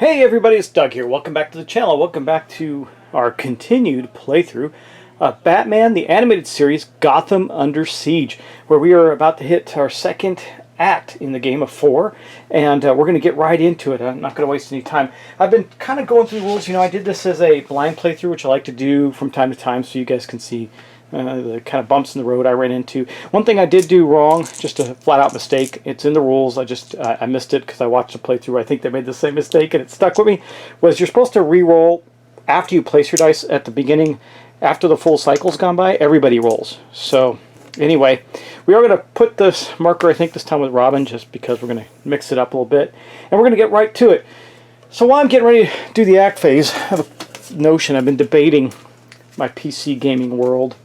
Hey everybody, it's Doug here. Welcome back to the channel. Welcome back to our continued playthrough of Batman the Animated Series Gotham Under Siege, where we are about to hit our second act in the game of 4, and we're going to get right into it. I'm not going to waste any time. I've been kind of going through the rules. You know, I did this as a blind playthrough, which I like to do from time to time so you guys can see the kind of bumps in the road I ran into. One thing I did do wrong, just a flat-out mistake, it's in the rules, I missed it because I watched the playthrough. I think they made the same mistake and it stuck with me, was you're supposed to re-roll after you place your dice at the beginning. After the full cycle's gone by, everybody rolls. So anyway, we are going to put this marker, I think this time with Robin, just because we're going to mix it up a little bit. And we're going to get right to it. So while I'm getting ready to do the act phase, I have a notion. I've been debating my PC gaming world.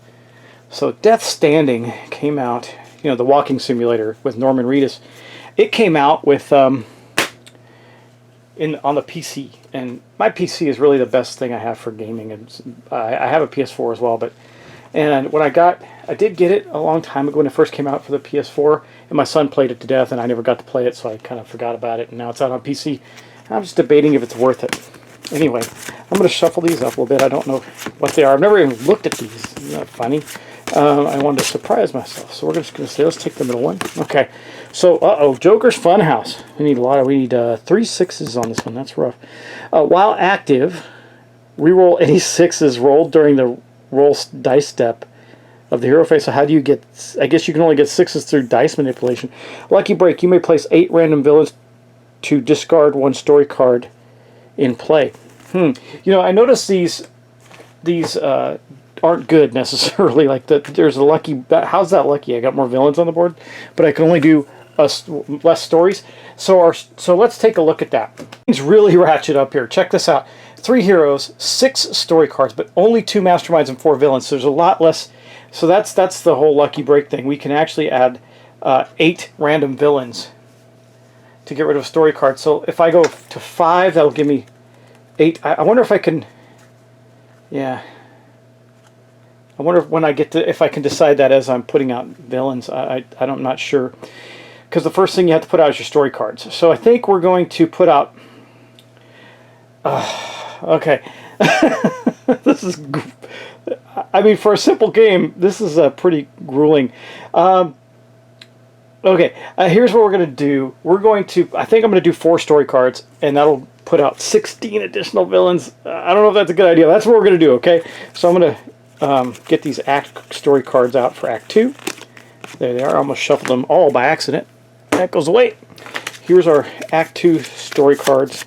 So Death Standing came out, you know, the walking simulator with Norman Reedus. It came out with on the PC, and my PC is really the best thing I have for gaming. And I have a PS4 as well, and when I did get it a long time ago when it first came out for the PS4, and my son played it to death, and I never got to play it, so I kind of forgot about it, and now it's out on PC. I'm just debating if it's worth it. Anyway, I'm going to shuffle these up a little bit. I don't know what they are. I've never even looked at these. Isn't that funny? I wanted to surprise myself, so we're just going to say, let's take the middle one. Okay, so, Joker's Funhouse. We need 3 6s on this one. That's rough. While active, reroll any 6s rolled during the roll dice step of the hero phase. So how do you get, I guess you can only get 6s through dice manipulation. Lucky break, you may place 8 random villains to discard 1 story card in play. You know, I noticed these aren't good necessarily. Like there's a lucky. How's that lucky? I got more villains on the board, but I can only do less stories. So let's take a look at that. Things really ratchet up here. Check this out: 3 heroes, 6 story cards, but only 2 masterminds and 4 villains. So there's a lot less. So that's the whole lucky break thing. We can actually add 8 random villains to get rid of a story card. So if I go to 5, that'll give me 8. I wonder if I can. Yeah. I wonder if when I get to, if I can decide that as I'm putting out villains. I'm not sure, because the first thing you have to put out is your story cards. So I think we're going to put out. Okay, this is. I mean, for a simple game, this is pretty grueling. Okay, here's what we're going to do. I think I'm going to do 4 story cards, and that'll put out 16 additional villains. I don't know if that's a good idea. That's what we're going to do. Okay, so I'm going to. Get these act story cards out for Act 2. There they are. I almost shuffled them all by accident. That goes away. Here's our Act 2 story cards.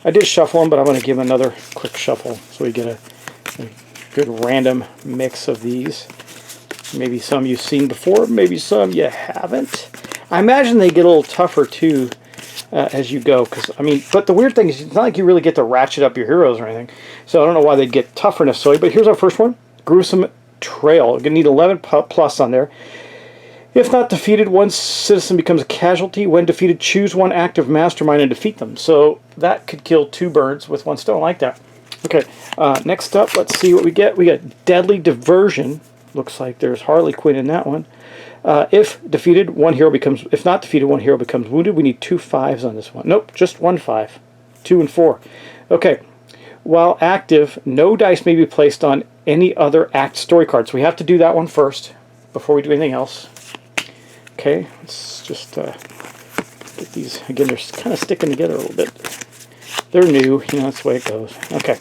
I did shuffle them, but I'm going to give them another quick shuffle so we get a good random mix of these. Maybe some you've seen before, maybe some you haven't. I imagine they get a little tougher too as you go, because I mean, but the weird thing is it's not like you really get to ratchet up your heroes or anything, so I don't know why they'd get tougher necessarily. But here's our first one: Gruesome Trail. You're going to need 11 plus on there. If not defeated, 1 citizen becomes a casualty. When defeated, choose 1 active mastermind and defeat them. So that could kill 2 birds with 1 stone. I like that. Okay, next up, let's see what we get. We got Deadly Diversion. Looks like there's Harley Quinn in that one. If defeated, 1 hero becomes. If not defeated, 1 hero becomes wounded. We need 2 5s on this one. Nope, just 1 5. 2 and 4. Okay. While active, no dice may be placed on any other act story cards. So we have to do that one first before we do anything else. Okay, let's just get these. Again, they're kind of sticking together a little bit. They're new, you know, that's the way it goes. Okay,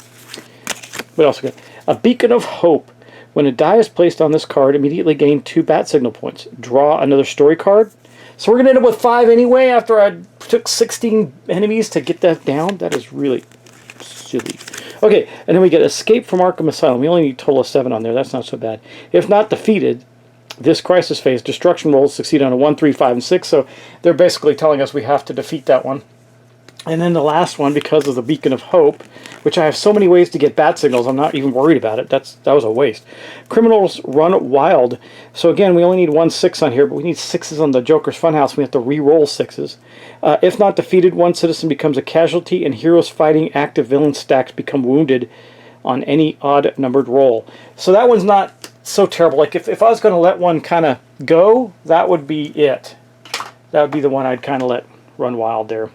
what else we got? A Beacon of Hope. When a die is placed on this card, immediately gain 2 bat signal points. Draw another story card. So we're going to end up with 5 anyway after I took 16 enemies to get that down. That is really silly. Okay, and then we get Escape from Arkham Asylum. We only need a total of 7 on there. That's not so bad. If not defeated, this crisis phase, destruction rolls succeed on a 1, 3, 5, and 6. So they're basically telling us we have to defeat that one. And then the last one, because of the Beacon of Hope, which I have so many ways to get bat signals, I'm not even worried about it. That was a waste. Criminals Run Wild. So again, we only need 1 6 on here, but we need 6s on the Joker's Funhouse. We have to re-roll 6s. If not defeated, 1 citizen becomes a casualty, and heroes fighting active villain stacks become wounded on any odd-numbered roll. So that one's not so terrible. Like if I was going to let one kind of go, that would be it. That would be the one I'd kind of let run wild there.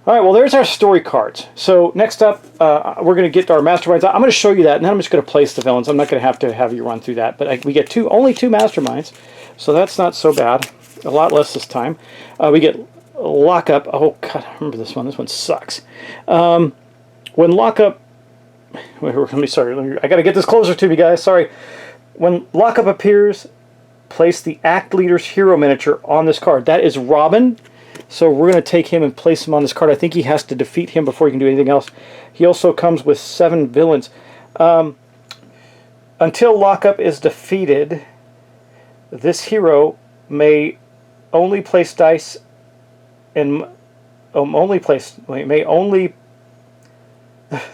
All right, well, there's our story cards. So next up, we're going to get our masterminds. I'm going to show you that, and then I'm just going to place the villains. I'm not going to have you run through that, but we get only two masterminds, so that's not so bad. A lot less this time. We get Lockup. Oh, God, I remember this one. This one sucks. When Lockup... Let me, sorry, I got to get this closer to me, guys. Sorry. When Lockup appears, place the Act Leader's hero miniature on this card. That is Robin. So we're going to take him and place him on this card. I think he has to defeat him before he can do anything else. He also comes with 7 villains. Until Lockup is defeated, this hero may only place dice and may only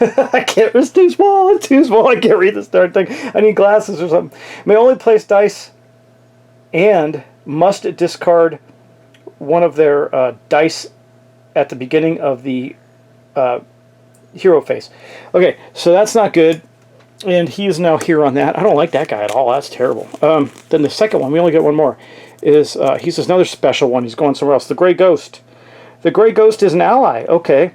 I can't, it's too small, I can't read this darn thing. I need glasses or something. May only place dice and must discard one of their dice at the beginning of the hero phase. Okay, so that's not good, and he is now here on that. I don't like that guy at all. That's terrible. Then the second one, we only get one more, is he's another special one. He's going somewhere else. The Gray Ghost. The Gray Ghost is an ally. Okay.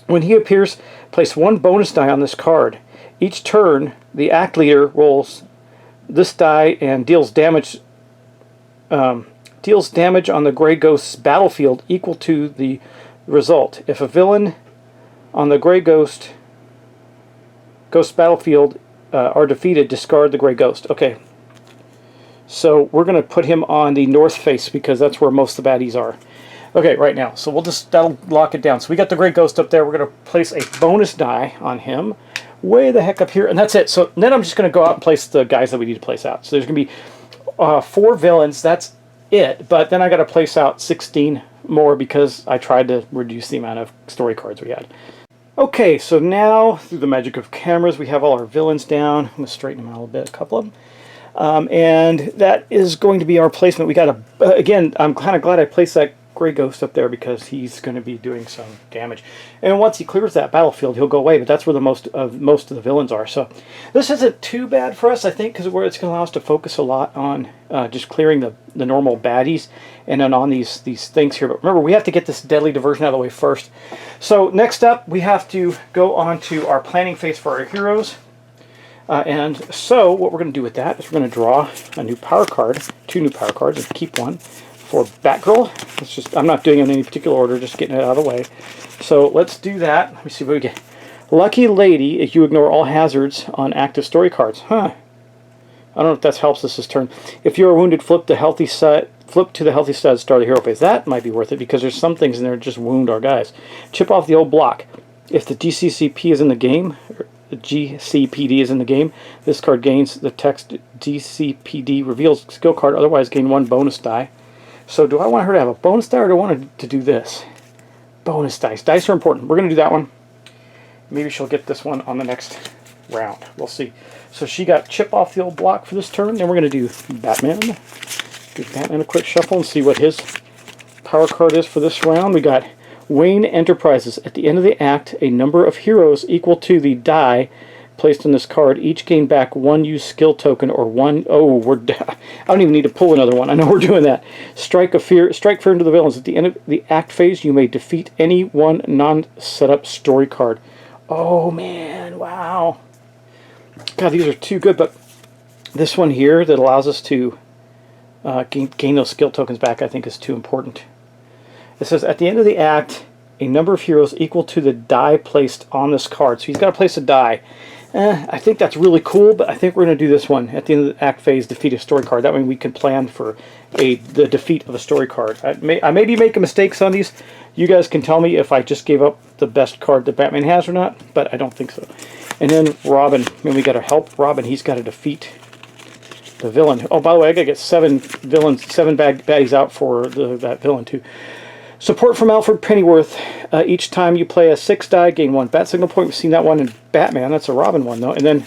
When he appears, place 1 bonus die on this card. Each turn, the Act Leader rolls this die and deals damage. Deals damage on the Gray Ghost's battlefield equal to the result. If a villain on the Gray Ghost battlefield are defeated, discard the Gray Ghost. Okay. So we're going to put him on the north face because that's where most of the baddies are. Okay, right now. So that'll lock it down. So we got the Gray Ghost up there. We're going to place a bonus die on him way the heck up here. And that's it. So then I'm just going to go out and place the guys that we need to place out. So there's going to be 4 villains. That's it, but then I got to place out 16 more because I tried to reduce the amount of story cards we had. Okay, so now through the magic of cameras, we have all our villains down. I'm going to straighten them out a little bit, a couple of them, and that is going to be our placement. We got again, I'm kind of glad I placed that Gray Ghost up there because he's going to be doing some damage, and once he clears that battlefield, he'll go away. But that's where the most of the villains are. So this isn't too bad for us, I think, because it's going to allow us to focus a lot on just clearing the normal baddies and then on these things here. But remember, we have to get this deadly diversion out of the way first. So next up, we have to go on to our planning phase for our heroes. And so what we're going to do with that is we're going to draw a new power card, 2 new power cards, and keep one for Batgirl. I'm not doing it in any particular order, just getting it out of the way. So let's do that. Let me see what we get. Lucky Lady, if you ignore all hazards on active story cards. Huh. I don't know if that helps us this turn. If you are wounded, flip to the healthy side, start the hero phase. That might be worth it because there's some things in there that just wound our guys. Chip off the old block. If the GCCP is in the game, or the GCPD is in the game, this card gains the text GCPD reveals skill card, otherwise gain 1 bonus die. So do I want her to have a bonus die or do I want her to do this? Bonus dice. Dice are important. We're going to do that one. Maybe she'll get this one on the next round. We'll see. So she got chip off the old block for this turn. Then we're going to do Batman. Give Batman a quick shuffle and see what his power card is for this round. We got Wayne Enterprises. At the end of the act, a number of heroes equal to the die placed on this card each gain back 1 used skill token or 1. Oh, I don't even need to pull another one. I know we're doing that. Strike fear into the villains. At the end of the act phase, you may defeat any 1 non-setup story card. Oh man, wow. God, these are too good. But this one here that allows us to gain those skill tokens back, I think, is too important. It says at the end of the act, a number of heroes equal to the die placed on this card. So he's got to place a die. I think that's really cool, but I think we're going to do this one. At the end of the act phase, defeat a story card. That way we can plan for the defeat of a story card. I may be making mistakes on these. You guys can tell me if I just gave up the best card that Batman has or not, but I don't think so. And then Robin. We got to help Robin. He's got to defeat the villain. Oh, by the way, I got to get 7 villains, 7 baddies out for that villain too. Support from Alfred Pennyworth. Each time you play a 6 die, gain 1 bat signal point. We've seen that one in Batman. That's a Robin one, though. And then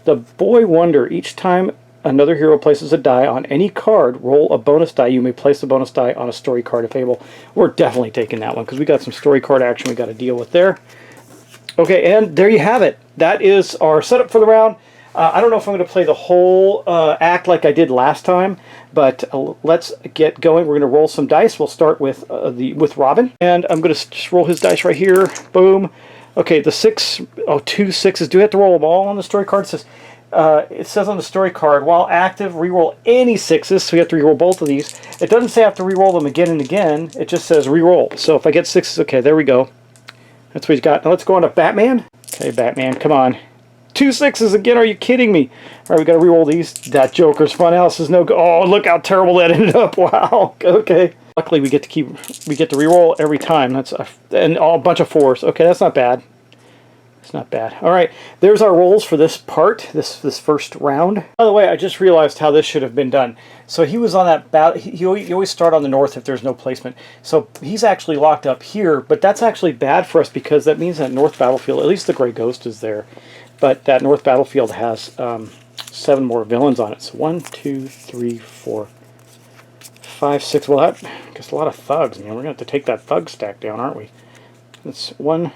the Boy Wonder. Each time another hero places a die on any card, roll a bonus die. You may place the bonus die on a story card if able. We're definitely taking that one because we got some story card action we got to deal with there. Okay, and there you have it. That is our setup for the round. I don't know if I'm going to play the whole act like I did last time, but let's get going. We're going to roll some dice. We'll start with Robin, and I'm going to just roll his dice right here. Boom. Okay, the 6, oh, 2 6s. Do we have to roll them all on the story card? It says on the story card, while active, reroll any 6s, so we have to reroll both of these. It doesn't say I have to reroll them again and again. It just says reroll. So if I get 6s, okay, there we go. That's what he's got. Now let's go on to Batman. Okay, Batman, come on. 2 6s again, are you kidding me? All right, we got to reroll these. That Joker's funhouse is no good. Oh, look how terrible that ended up. Wow, okay. Luckily, we get to reroll every time. That's a bunch of 4s. Okay, that's not bad. It's not bad. All right, there's our rolls for this part, this first round. By the way, I just realized how this should have been done. So he was on that battle. You always start on the north if there's no placement. So he's actually locked up here, but that's actually bad for us because that means that north battlefield, at least the Gray Ghost is there, but that north battlefield has 7 more villains on it. So 1, 2, 3, 4, 5, 6. Well, that I guess a lot of thugs. Man, we're gonna have to take that thug stack down, aren't we? It's 1,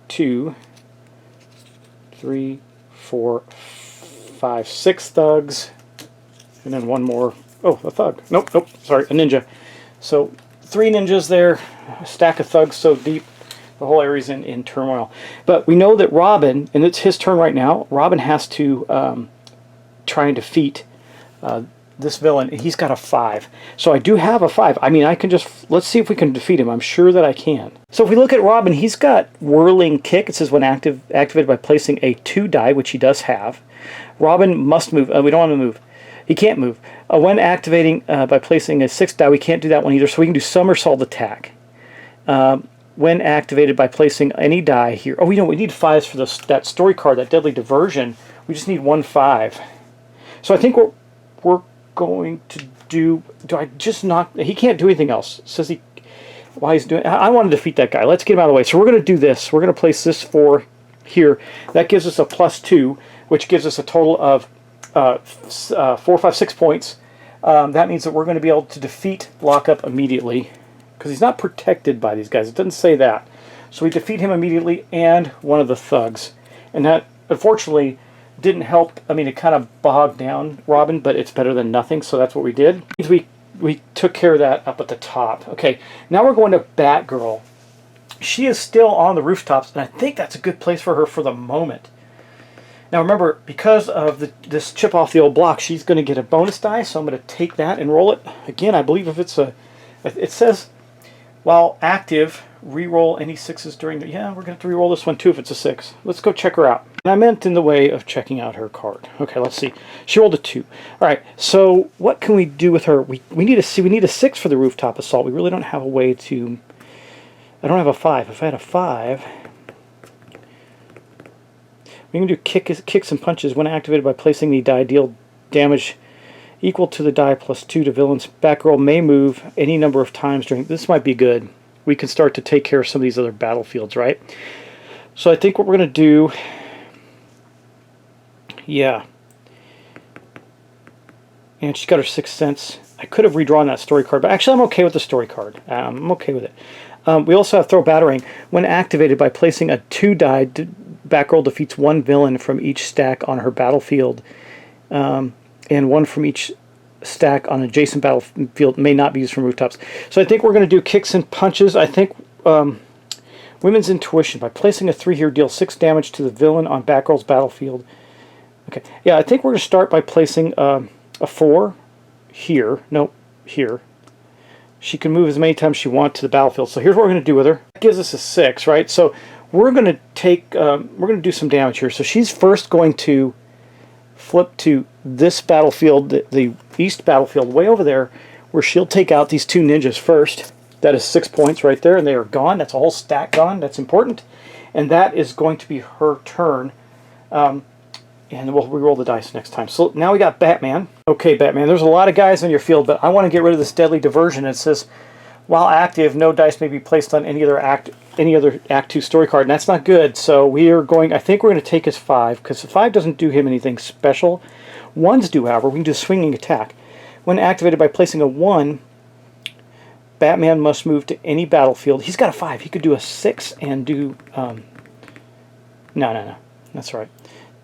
2, 3, 4, 5, 6 thugs, and then 1 more. Oh, a thug. Nope, sorry, a ninja. So 3 ninjas there, a stack of thugs so deep, the whole area's in turmoil. But we know that Robin, and it's his turn right now, Robin has to try and defeat this villain. He's got a 5. So I do have a 5. I mean, I can just, let's see if we can defeat him. I'm sure that I can. So if we look at Robin, he's got Whirling Kick. It says when activated by placing a 2 die, which he does have. Robin must move. We don't want him to move. He can't move. When activating by placing a 6 die, we can't do that one either. So we can do Somersault Attack. When activated by placing any die here. Oh, we need 5s for that story card, that Deadly Diversion. We just need 1 5. So I think we're going to do I just not, he can't do anything else. It says why he's doing, I want to defeat that guy. Let's get him out of the way. So we're going to do this. We're going to place this 4 here. That gives us a +2, which gives us a total of 4, 5, 6 points. That means that we're going to be able to defeat Lockup immediately because he's not protected by these guys. It doesn't say that. So we defeat him immediately and one of the thugs. And that, unfortunately, didn't help. I mean, it kind of bogged down Robin, but it's better than nothing, so that's what we did. We took care of that up at the top. Okay, now we're going to Batgirl. She is still on the rooftops, and I think that's a good place for her for the moment. Now remember, because of this chip off the old block, she's going to get a bonus die, so I'm going to take that and roll it. Again, I believe if it's it says, while active, re-roll any 6s during the... Yeah, we're going to have to re-roll this one too if it's a 6. Let's go check her out. And I meant in the way of checking out her card. Okay, let's see. She rolled a 2. All right, so what can we do with her? We need a 6 for the rooftop assault. We really don't have a way to... I don't have a 5. If I had a 5... We can do kicks and punches when activated by placing the die. Deal damage equal to the die +2 to villains. Batgirl may move any number of times during... This might be good. We can start to take care of some of these other battlefields, right? So I think what we're going to do... Yeah. And she's got her 6th sense. I could have redrawn that story card, but actually I'm okay with the story card. I'm okay with it. We also have Throw Batarang. When activated by placing a 2 die, Batgirl defeats 1 villain from each stack on her battlefield, and 1 from each stack on adjacent battlefield may not be used from rooftops. So I think we're going to do kicks and punches. I think Women's Intuition. By placing a 3 here, deal 6 damage to the villain on Batgirl's battlefield. Okay, yeah, I think we're going to start by placing a 4 here. Nope, here. She can move as many times as she wants to the battlefield. So here's what we're going to do with her. That gives us a 6, right? So we're going to take, we're going to do some damage here. So she's first going to flip to this battlefield, the east battlefield, way over there, where she'll take out these 2 ninjas first. That is 6 points right there, and they are gone. That's a whole stack gone. That's important. And that is going to be her turn. And we'll re-roll the dice next time. So now we got Batman. Okay, Batman, there's a lot of guys on your field, but I want to get rid of this Deadly Diversion. It says, while active, no dice may be placed on any other Act 2 story card, and that's not good. So we are going, I think we're going to take his 5, because 5 doesn't do him anything special. 1s do, however. We can do Swinging Attack. When activated by placing a 1, Batman must move to any battlefield. He's got a 5. He could do a 6 and do... No. That's right.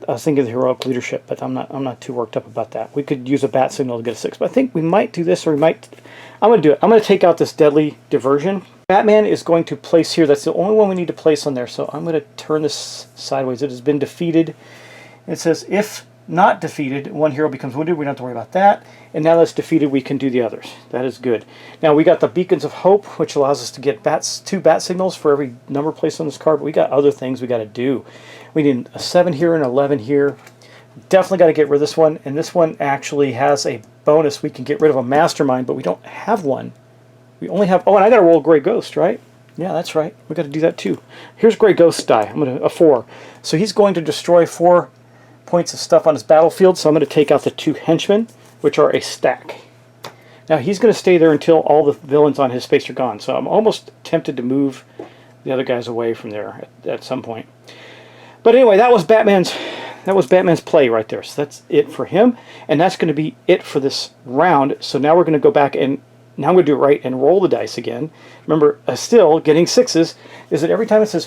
I was thinking of the heroic leadership, but I'm not too worked up about that. We could use a bat signal to get a 6, but I think we might do this, or we might. I'm going to do it. I'm going to take out this deadly diversion. Batman is going to place here. That's the only one we need to place on there. So I'm going to turn this sideways. It has been defeated. It says if not defeated, one hero becomes wounded. We don't have to worry about that. And now that's defeated, we can do the others. That is good. Now we got the Beacons of Hope, which allows us to get 2 bat signals for every number placed on this card. But we got other things we got to do. We need a 7 here and 11 here. Definitely got to get rid of this one. And this one actually has a bonus. We can get rid of a Mastermind, but we don't have one. We only have... Oh, and I got to roll Gray Ghost, right? Yeah, that's right. We got to do that too. Here's Gray Ghost die. I'm going to a 4. So he's going to destroy 4 points of stuff on his battlefield. So I'm going to take out the 2 henchmen, which are a stack. Now he's going to stay there until all the villains on his space are gone. So I'm almost tempted to move the other guys away from there at some point. But anyway, that was Batman's play right there. So that's it for him, and that's going to be it for this round. So now we're going to go back, and now I'm going to do it right and roll the dice again. Remember, still getting 6s is that every time it says,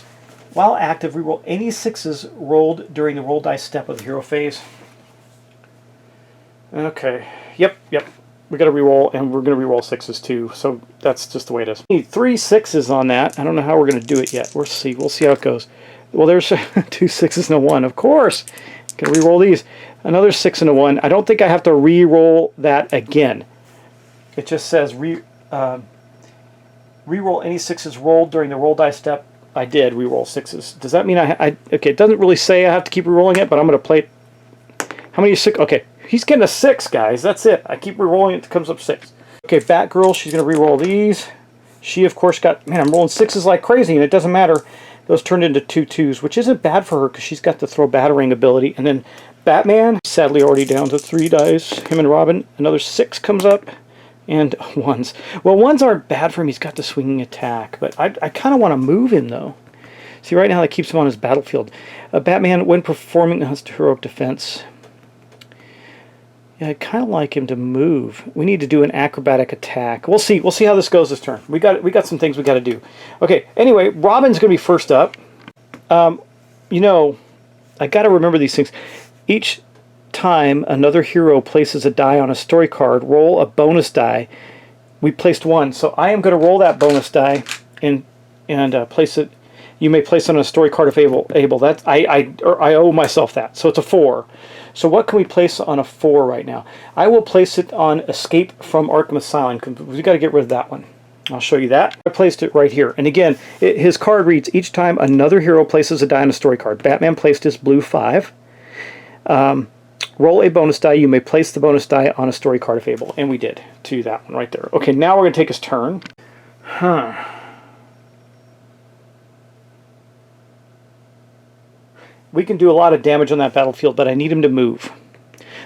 while active, reroll any 6s rolled during the roll dice step of the hero phase. Okay. Yep. We got to reroll, and we're going to reroll 6s too. So that's just the way it is. We need 3 6s on that. I don't know how we're going to do it yet. We'll see. We'll see how it goes. Well, there's 2 6s and a 1. Of course. Going to re-roll these. Another 6 and a 1. I don't think I have to re-roll that again. It just says re-roll any 6s rolled during the roll die step. I did re-roll 6s. Does that mean okay, it doesn't really say I have to keep re-rolling it, but I'm going to play it. How many 6? Okay, he's getting a 6, guys. That's it. I keep re-rolling it. It comes up 6. Okay, Batgirl, she's going to re-roll these. She, of course, got... Man, I'm rolling 6s like crazy, and it doesn't matter. Those turned into 2 2s, which isn't bad for her because she's got the throw battering ability. And then Batman, sadly already down to 3 dice. Him and Robin, another 6 comes up. And 1s. Well, 1s aren't bad for him. He's got the swinging attack. But I kind of want to move him, though. See, right now that keeps him on his battlefield. Batman, when performing his heroic defense... Yeah, I'd kind of like him to move. We need to do an acrobatic attack. We'll see. We'll see how this goes this turn. We got some things we got to do. Okay. Anyway, Robin's going to be first up. You know, I got to remember these things. Each time another hero places a die on a story card, roll a bonus die. We placed 1, so I am going to roll that bonus die and place it. You may place it on a story card if able. That I owe myself that. So it's a 4. So what can we place on a 4 right now? I will place it on Escape from Arkham Asylum because we got to get rid of that one. I'll show you that. I placed it right here. And again, his card reads, each time another hero places a die on a story card. Batman placed his blue 5. Roll a bonus die. You may place the bonus die on a story card if able. And we did to that one right there. Okay, now we're going to take his turn. We can do a lot of damage on that battlefield, but I need him to move.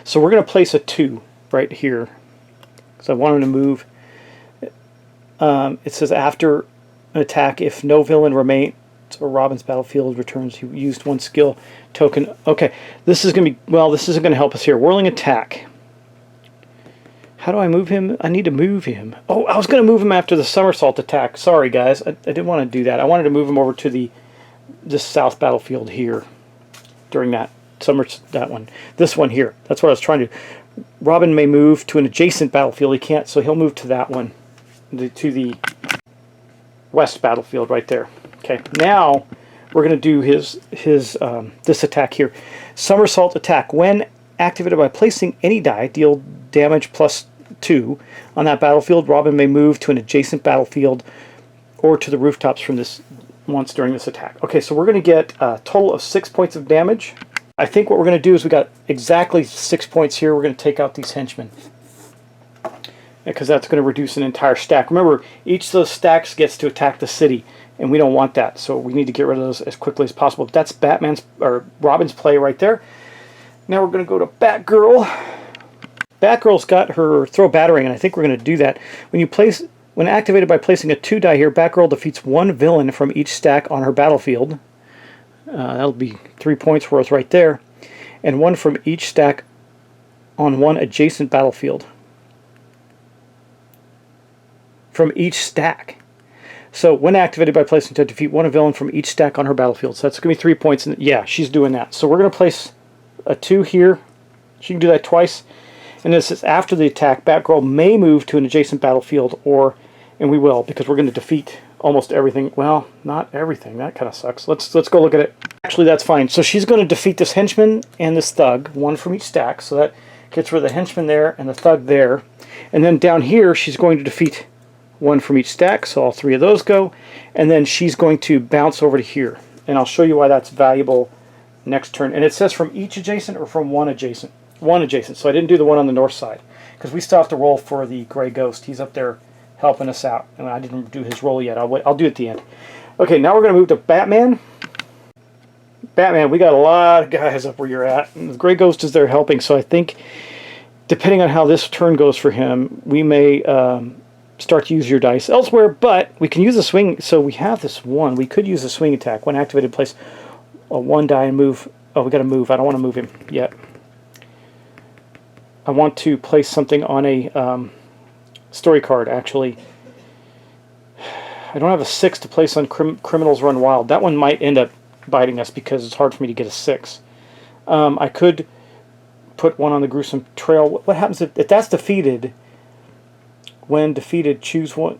So we're going to place a 2 right here. So I want him to move. It says after an attack, if no villain remains or Robin's battlefield returns, he used 1 skill token. Okay, this is going to be, well, this isn't going to help us here. Whirling attack. How do I move him? I need to move him. Oh, I was going to move him after the somersault attack. Sorry, guys. I didn't want to do that. I wanted to move him over to this south battlefield here. During that one, this one here. That's what I was trying to do. Robin may move to an adjacent battlefield. He can't, so he'll move to that one, to the west battlefield right there. Okay, now we're going to do this attack here. Somersault attack. When activated by placing any die, deal damage +2 on that battlefield. Robin may move to an adjacent battlefield or to the rooftops from this. Once during this attack. Okay, so we're going to get a total of 6 points of damage. I think what we're going to do is we got exactly 6 points here. We're going to take out these henchmen. Because that's going to reduce an entire stack. Remember, each of those stacks gets to attack the city, and we don't want that. So we need to get rid of those as quickly as possible. That's Robin's play right there. Now we're going to go to Batgirl. Batgirl's got her throw battering, and I think we're going to do that. When activated by placing a 2 die here, Batgirl defeats 1 villain from each stack on her battlefield. That'll be 3 points worth right there. And 1 from each stack on 1 adjacent battlefield. From each stack. So when activated by placing to defeat 1 villain from each stack on her battlefield. So that's going to be 3 points. And yeah, she's doing that. So we're going to place a 2 here. She can do that twice. And this is after the attack. Batgirl may move to an adjacent battlefield, and we will, because we're going to defeat almost everything. Well, not everything. That kind of sucks. Let's go look at it. Actually, that's fine. So she's going to defeat this henchman and this thug, one from each stack. So that gets rid of the henchman there and the thug there. And then down here, she's going to defeat one from each stack. So all 3 of those go. And then she's going to bounce over to here. And I'll show you why that's valuable next turn. And it says from each adjacent or from one adjacent. One adjacent. So I didn't do the one on the north side, because we still have to roll for the Gray Ghost. He's up there helping us out, and I didn't do his roll yet. I'll do it at the end. Okay, now we're going to move to Batman. Batman, we got a lot of guys up where you're at. And the Gray Ghost is there helping, so I think depending on how this turn goes for him, we may start to use your dice elsewhere, but we can use a swing. So we have this one. We could use a swing attack. When activated, place a 1 die and move. Oh, we got to move. I don't want to move him yet. I want to place something on a story card, actually. I don't have a 6 to place on Criminals Run Wild. That one might end up biting us because it's hard for me to get a 6. I could put one on the Gruesome Trail. What happens if that's defeated? When defeated, choose one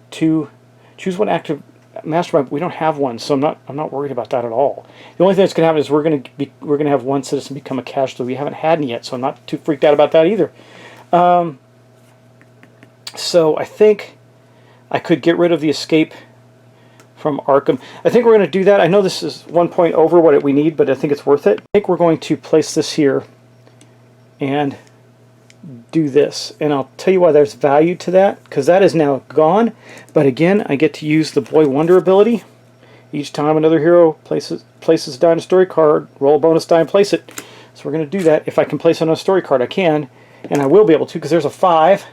active mastermind. We don't have one, so I'm not worried about that at all. The only thing that's going to happen is we're going to have one citizen become a casualty. We haven't had any yet, so I'm not too freaked out about that either. So I think I could get rid of the escape from Arkham. I think we're going to do that. I know this is 1 point over what we need, but I think it's worth it. I think we're going to place this here and do this, and I'll tell you why there's value to that, because that is now gone. But again, I get to use the Boy Wonder ability. Each time another hero places a die on a story card, roll a bonus die and place it. So we're going to do that. If I can place it on a story card, I can, and I will be able to, because there's a 5.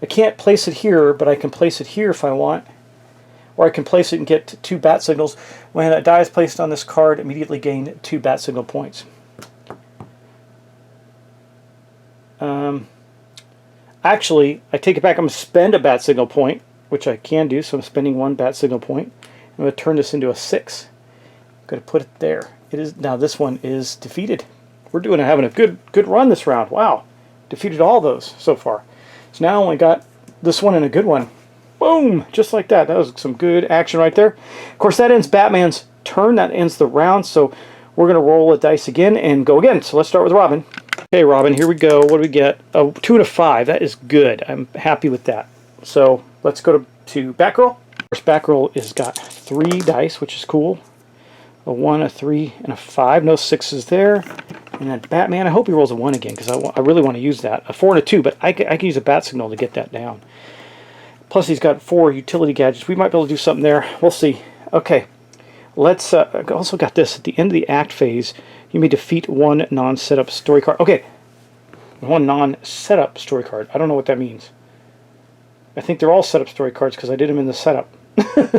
I can't place it here, but I can place it here if I want, or I can place it and get 2 bat signals. When a die is placed on this card, immediately gain 2 bat signal points. Actually, I take it back. I'm going to spend a bat signal point, which I can do, so I'm spending 1 bat signal point. I'm going to turn this into a 6. I'm going to put it there. It is now. This one is defeated. We're having a good run this round. Wow, defeated all those so far. So now I only got this one and a good one. Boom, just like that. That was some good action right there. Of course, that ends Batman's turn. That ends the round. So we're going to roll a dice again and go again. So let's start with Robin. Okay, Robin, here we go. What do we get? A 2 and a 5. That is good. I'm happy with that. So let's go to Batgirl. Of course, Batgirl has got 3 dice, which is cool. A 1, a 3, and a 5. No 6s there. And then Batman, I hope he rolls a 1 again, because I really want to use that. A 4 and a 2, but I can use a bat signal to get that down. Plus, he's got 4 utility gadgets. We might be able to do something there. We'll see. Okay. Let's also got this. At the end of the act phase, you may defeat 1 non-setup story card. Okay. 1 non-setup story card. I don't know what that means. I think they're all setup story cards because I did them in the setup.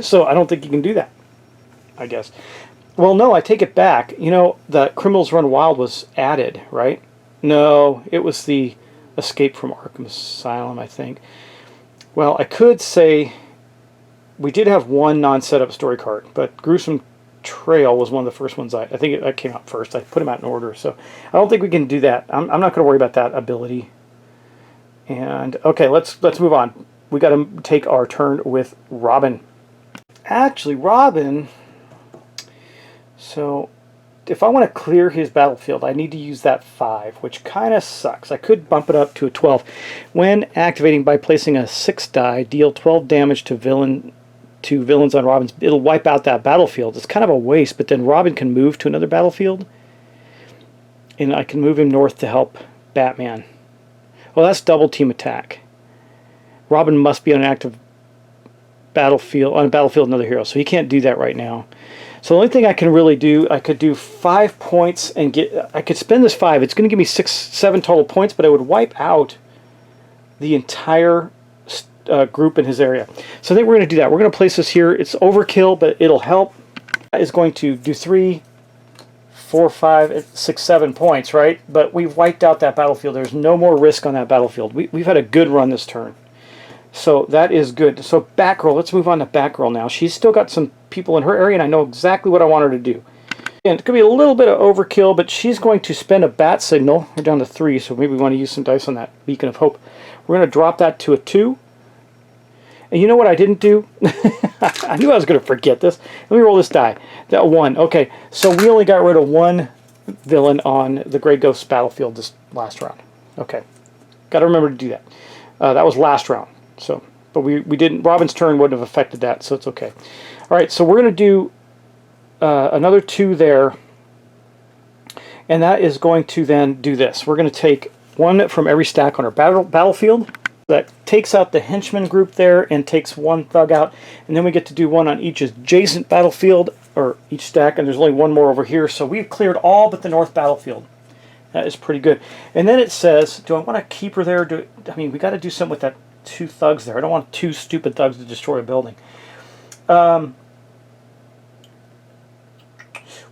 So I don't think you can do that, I guess. Well, no, I take it back. You know, the Criminals Run Wild was added, right? No, it was the Escape from Arkham Asylum, I think. Well, I could say we did have 1 non-setup story card, but Gruesome Trail was one of the first ones. I think it came out first. I put them out in order, so I don't think we can do that. I'm not going to worry about that ability. And okay, let's move on. We got to take our turn with Robin. Actually, Robin. So if I want to clear his battlefield, I need to use that 5, which kind of sucks. I could bump it up to a 12. When activating by placing a 6 die, deal 12 damage to villains on Robin's. It'll wipe out that battlefield. It's kind of a waste, but then Robin can move to another battlefield, and I can move him north to help Batman. Well, that's double team attack. Robin must be on an active battlefield, another hero, so he can't do that right now. So the only thing I can really do, I could do 5 points and I could spend this 5. It's going to give me 7 total points, but I would wipe out the entire group in his area. So I think we're going to do that. We're going to place this here. It's overkill, but it'll help. That is going to do 3, 4, 5, 6, 7 points, right? But we've wiped out that battlefield. There's no more risk on that battlefield. We've had a good run this turn. So that is good. So Batgirl, let's move on to Batgirl now. She's still got some people in her area, and I know exactly what I want her to do. And it could be a little bit of overkill, but she's going to spend a bat signal. We're down to 3, so maybe we want to use some dice on that beacon of hope. We're going to drop that to a 2. And you know what I didn't do? I knew I was going to forget this. Let me roll this die. That 1. Okay, so we only got rid of 1 villain on the Grey Ghost battlefield this last round. Okay, got to remember to do that. That was last round. So, but we didn't. Robin's turn wouldn't have affected that, so it's okay. All right, so we're going to do another 2 there, and that is going to then do this. We're going to take 1 from every stack on our battlefield. That takes out the henchman group there and takes 1 thug out, and then we get to do 1 on each adjacent battlefield, or each stack, and there's only 1 more over here, so we've cleared all but the north battlefield. That is pretty good. And then it says, do I want to keep her there? I mean, we got to do something with that 2 thugs there. I don't want 2 stupid thugs to destroy a building.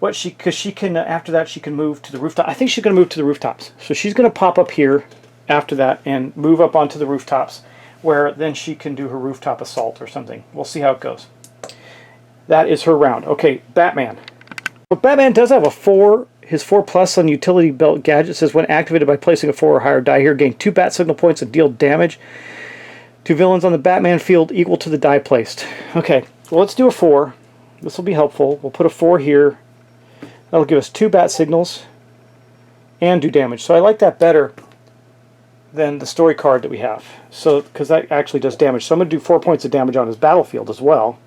Because she can, after that, she can move to the rooftop. I think she's going to move to the rooftops. So she's going to pop up here after that and move up onto the rooftops, where then she can do her rooftop assault or something. We'll see how it goes. That is her round. Okay, Batman. Well, Batman does have a 4. His 4+ on utility belt gadget says when activated by placing a 4 or higher die here, gain 2 bat signal points and deal damage to villains on the Batman field equal to the die placed. Okay, well, let's do a 4. This will be helpful. We'll put a 4 here. That'll give us 2 bat signals and do damage. So I like that better than the story card that we have. So, because that actually does damage. So I'm going to do 4 points of damage on his battlefield as well.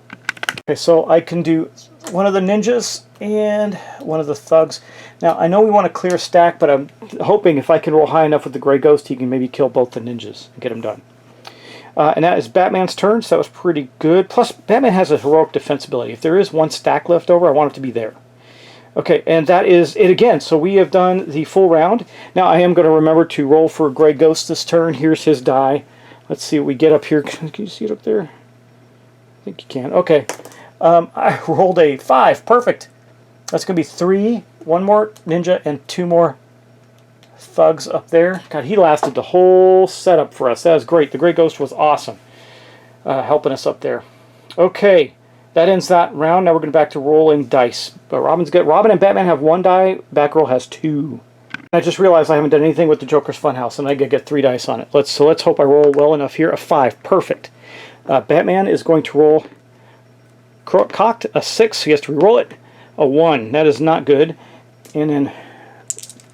Okay, so I can do 1 of the ninjas and 1 of the thugs. Now, I know we want to clear a stack, but I'm hoping if I can roll high enough with the Grey Ghost, he can maybe kill both the ninjas and get them done. And that is Batman's turn, so that was pretty good. Plus, Batman has a heroic defense ability. If there is 1 stack left over, I want it to be there. Okay, and that is it again. So we have done the full round. Now I am going to remember to roll for Grey Ghost this turn. Here's his die. Let's see what we get up here. Can you see it up there? I think you can. Okay. I rolled a 5. Perfect. That's going to be 3. 1 more ninja and 2 more thugs up there. God, he lasted the whole setup for us. That was great. The Grey Ghost was awesome. Helping us up there. Okay. That ends that round. Now we're going back to rolling dice. But Robin and Batman have 1 die. Batgirl has 2. I just realized I haven't done anything with the Joker's Funhouse, and I get 3 dice on it. Let's hope I roll well enough here. A 5. Perfect. Batman is going to roll cocked a 6. So he has to re-roll it. A 1. That is not good. And then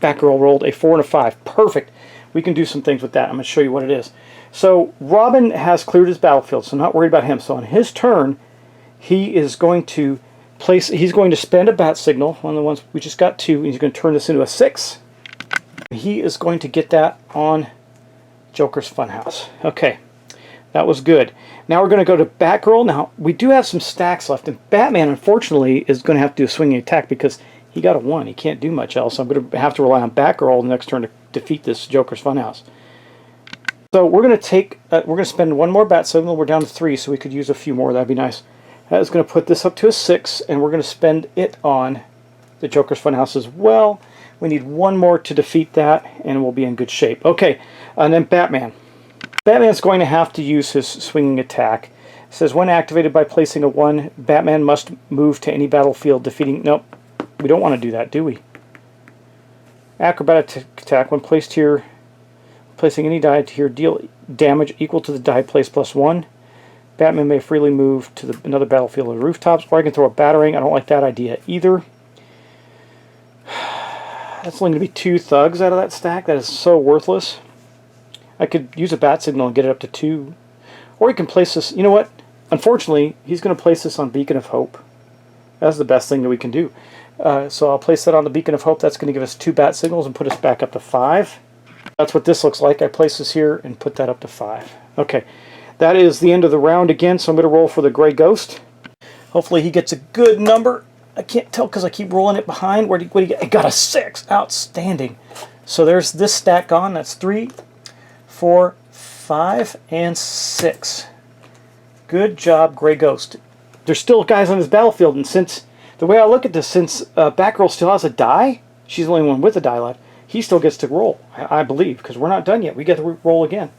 Batgirl rolled a 4 and a 5. Perfect. We can do some things with that. I'm going to show you what it is. So Robin has cleared his battlefield, so I'm not worried about him. So on his turn, he is going to he's going to spend a bat signal, one of the ones we just got 2, and he's going to turn this into a 6. He is going to get that on Joker's Funhouse. Okay, that was good. Now we're going to go to Batgirl. Now, we do have some stacks left, and Batman, unfortunately, is going to have to do a swinging attack because he got a 1. He can't do much else, so I'm going to have to rely on Batgirl the next turn to defeat this Joker's Funhouse. So we're going to spend 1 more bat signal. We're down to 3, so we could use a few more. That'd be nice. That is going to put this up to a 6, and we're going to spend it on the Joker's Funhouse as well. We need 1 more to defeat that, and we'll be in good shape. Okay, and then Batman. Batman's going to have to use his swinging attack. It says, when activated by placing a 1, Batman must move to any battlefield defeating... Nope, we don't want to do that, do we? Acrobatic attack. When placed here, placing any die here, deal damage equal to the die placed plus 1. Batman may freely move to another battlefield or rooftops, or I can throw a battering. I don't like that idea either. That's only going to be 2 thugs out of that stack. That is so worthless. I could use a bat signal and get it up to 2. Or he can place this... You know what? Unfortunately, he's going to place this on Beacon of Hope. That's the best thing that we can do. So I'll place that on the Beacon of Hope. That's going to give us 2 bat signals and put us back up to 5. That's what this looks like. I place this here and put that up to 5. Okay. That is the end of the round again, so I'm going to roll for the Grey Ghost. Hopefully he gets a good number. I can't tell because I keep rolling it behind. What did he get? I got a 6. Outstanding. So there's this stack gone. That's 3, 4, 5, and 6. Good job, Grey Ghost. There's still guys on this battlefield, and since the way I look at this, since Batgirl still has a die, she's the only one with a die left, he still gets to roll, I believe, because we're not done yet. We get to roll again.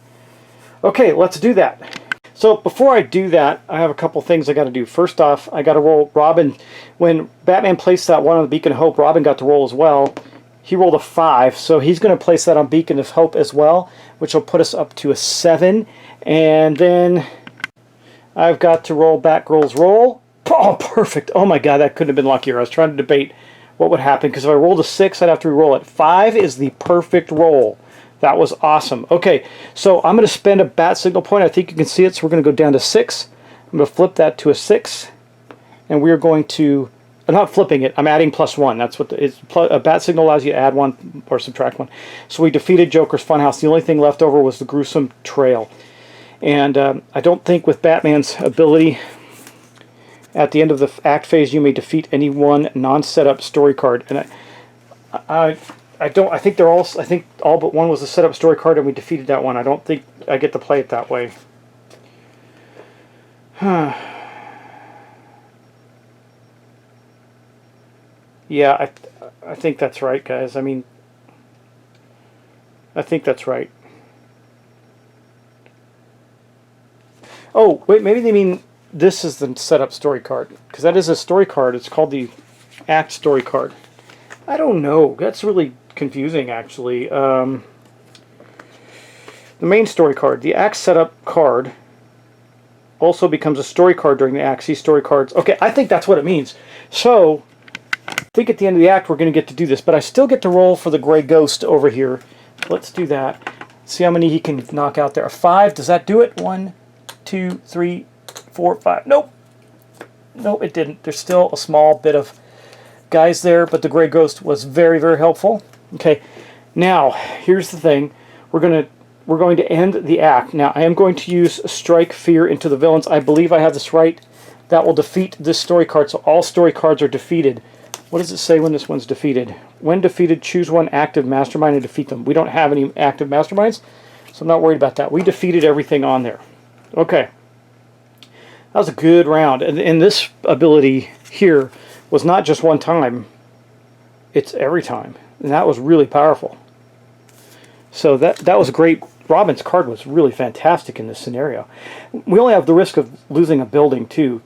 Okay, let's do that. So before I do that, I have a couple things I got to do. First off, I got to roll Robin. When Batman placed that one on the Beacon of Hope, Robin got to roll as well. He rolled a 5, so he's going to place that on Beacon of Hope as well, which will put us up to a 7. And then I've got to roll Batgirl's roll. Oh, perfect. Oh my god, that couldn't have been luckier. I was trying to debate what would happen, because if I rolled a 6, I'd have to re-roll it. 5 is the perfect roll. That was awesome. Okay, so I'm going to spend a bat signal point. I think you can see it, so we're going to go down to 6. I'm going to flip that to a 6. And we're going to... I'm not flipping it. I'm adding +1. That's what a bat signal allows you to add 1 or subtract 1. So we defeated Joker's Funhouse. The only thing left over was the gruesome trail. And I don't think with Batman's ability, at the end of the act phase, you may defeat any one non-setup story card. And I think all but one was a setup story card, and we defeated that one. I don't think I get to play it that way. Yeah, I think that's right, guys. I mean, I think that's right. Oh, wait, maybe they mean this is the setup story card, because that is a story card. It's called the act story card. I don't know. That's really confusing, actually. The main story card, the act setup card, also becomes a story card during the act. See story cards. Okay, I think that's what it means. So, I think at the end of the act we're going to get to do this, but I still get to roll for the gray ghost over here. Let's do that. See how many he can knock out there. A 5, does that do it? 1, 2, 3, 4, 5. Nope. Nope, it didn't. There's still a small bit of guys there, but the gray ghost was very, very helpful. Okay, now here's the thing. We're going to end the act. Now I am going to use Strike Fear into the villains. I believe I have this right. That will defeat this story card, so all story cards are defeated. What does it say when this one's defeated? When defeated, choose one active mastermind and defeat them. We don't have any active masterminds, so I'm not worried about that. We defeated everything on there. Okay. That was a good round. And this ability here was not just one time. It's every time. And that was really powerful. So that was great. Robin's card was really fantastic in this scenario. We only have the risk of losing a building too,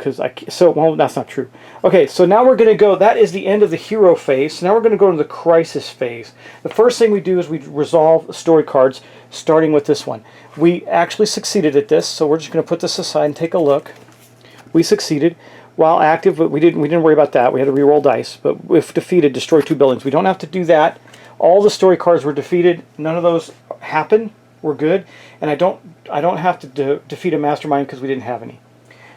well, that's not true. Okay, so now we're going to go, that is the end of the hero phase. So now we're going to go to the crisis phase. The first thing we do is we resolve story cards, starting with this one. We actually succeeded at this, so we're just going to put this aside and take a look. We succeeded while active, but we didn't worry about that. We had to re-roll dice, but if defeated, destroy 2 buildings. We don't have to do that. All the story cards were defeated. None of those happened. We're good, and I don't have to defeat a mastermind because we didn't have any.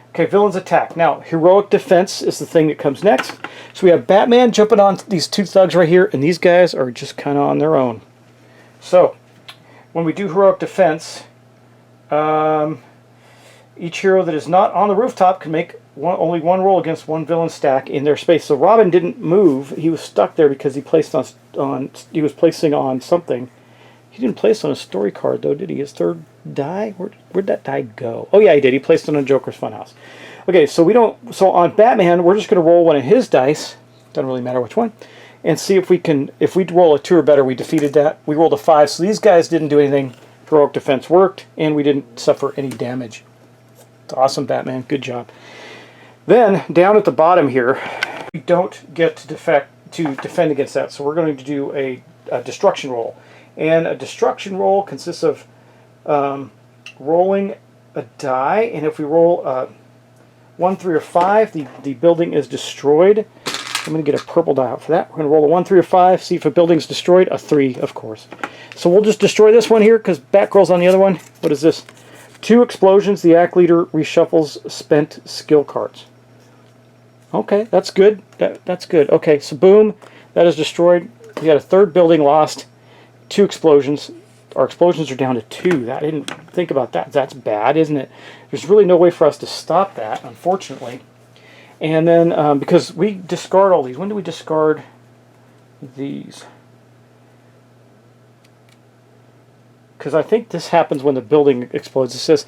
Okay, villains attack. Now, heroic defense is the thing that comes next. So we have Batman jumping on these 2 thugs right here, and these guys are just kind of on their own. So, when we do heroic defense, each hero that is not on the rooftop can make only 1 roll against 1 villain stack in their space. So Robin didn't move; he was stuck there because he was placing on something. He didn't place on a story card, though, did he? His 3rd die? Where'd that die go? Oh, yeah, he did. He placed it on Joker's Funhouse. Okay, so on Batman, we're just going to roll one of his dice. Doesn't really matter which one. And see if we roll a 2 or better, we defeated that. We rolled a 5, so these guys didn't do anything. Heroic defense worked, and we didn't suffer any damage. It's awesome, Batman. Good job. Then, down at the bottom here, we don't get to defend against that, so we're going to do a destruction roll. And a destruction roll consists of rolling a die, and if we roll 1, 3, or 5, the building is destroyed. I'm going to get a purple die out for that. We're going to roll a 1, 3, or 5, see if a building's destroyed. A 3, of course. So we'll just destroy this one here, because Batgirl's on the other one. What is this? 2 explosions, the act leader reshuffles spent skill cards. Okay, that's good. That's good. Okay, so boom, that is destroyed. We got a 3rd building lost. 2 explosions. Our explosions are down to 2. I didn't think about that. That's bad, isn't it? There's really no way for us to stop that, unfortunately. And then, because we discard all these. When do we discard these? Because I think this happens when the building explodes. It says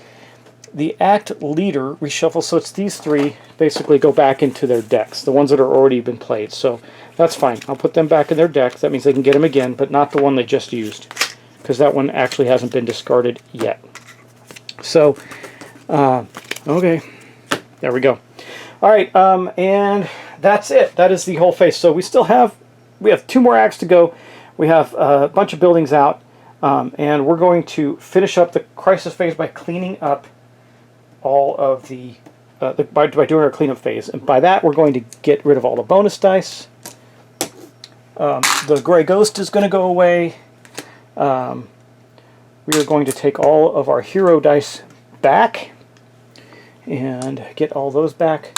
the act leader reshuffles, so it's these 3 basically go back into their decks, the ones that are already been played. So that's fine. I'll put them back in their deck. That means they can get them again, but not the one they just used, because that one actually hasn't been discarded yet. So Okay, there we go. All right, and that's it. That is the whole face. So we have 2 more acts to go. We have a bunch of buildings out, and we're going to finish up the crisis phase by cleaning up all of by doing our cleanup phase. And by that, we're going to get rid of all the bonus dice. The gray ghost is going to go away. We are going to take all of our hero dice back and get all those back.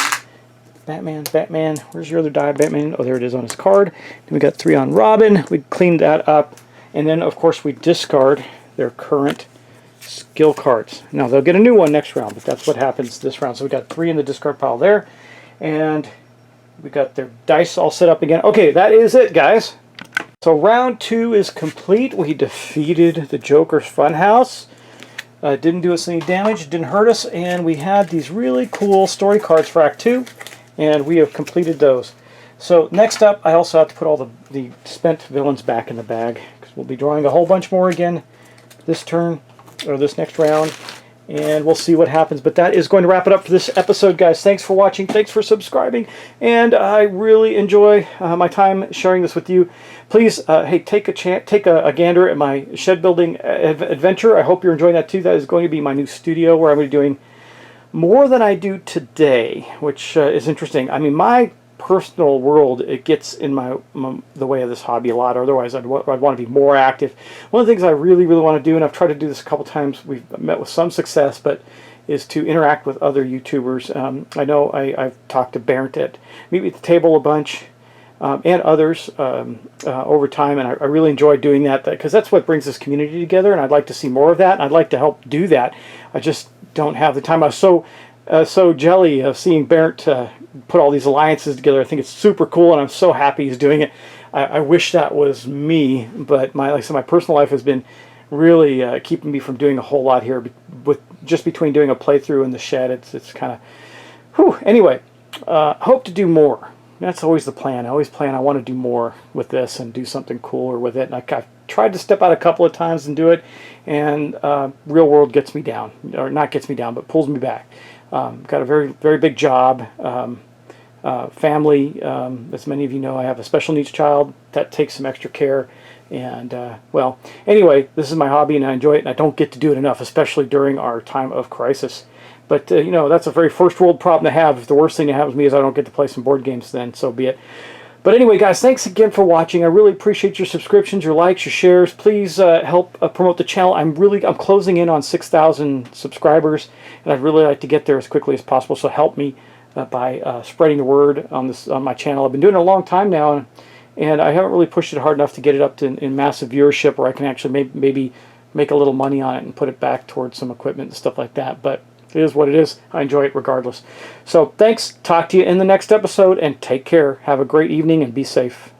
Batman, where's your other die? Batman, oh, there it is on his card. Then we got 3 on Robin. We cleaned that up. And then, of course, we discard their current skill cards. Now, they'll get a new one next round, but that's what happens this round. So we got 3 in the discard pile there. And we got their dice all set up again. Okay, that is it, guys. So round 2 is complete. We defeated the Joker's Funhouse. Didn't do us any damage, didn't hurt us, and we had these really cool story cards for Act 2. And we have completed those. So next up, I also have to put all the spent villains back in the bag, because we'll be drawing a whole bunch more again this turn, or this next round, and we'll see what happens. But that is going to wrap it up for this episode, guys. Thanks for watching. Thanks for subscribing. And I really enjoy my time sharing this with you. Please, hey, take a gander at my shed building adventure. I hope you're enjoying that too. That is going to be my new studio where I'm going to be doing more than I do today, which is interesting. I mean, my personal world, it gets in the way of this hobby a lot. Otherwise, I'd want to be more active. One of the things I really want to do, and I've tried to do this a couple times, we've met with some success, but is to interact with other YouTubers. I know I've talked to Barrett at Meet Me at the Table a bunch, and others over time, and I really enjoy doing that because that's what brings this community together, and I'd like to see more of that, and I'd like to help do that. I just don't have the time. I was so jelly of seeing Barrett put all these alliances together. I think it's super cool, and I'm so happy he's doing it. I wish that was me, but like I said, my personal life has been really keeping me from doing a whole lot here. Just between doing a playthrough in the shed, it's kind of, whew. Anyway, hope to do more. That's always the plan. I always plan I want to do more with this and do something cooler with it. And I've tried to step out a couple of times and do it, and real world gets me down, or not gets me down, but pulls me back. Got a very big job, family. As many of you know, I have a special needs child that takes some extra care. And well, anyway, this is my hobby, and I enjoy it, and I don't get to do it enough, especially during our time of crisis. But, you know, that's a very first world problem to have. If the worst thing that happens to me is I don't get to play some board games, then so be it. But anyway, guys, thanks again for watching. I really appreciate your subscriptions, your likes, your shares. Please help promote the channel. I'm closing in on 6,000 subscribers, and I'd really like to get there as quickly as possible. So help me by spreading the word on my channel. I've been doing it a long time now, and I haven't really pushed it hard enough to get it up to in massive viewership where I can actually maybe make a little money on it and put it back towards some equipment and stuff like that. But it is what it is. I enjoy it regardless. So thanks. Talk to you in the next episode, and take care. Have a great evening and be safe.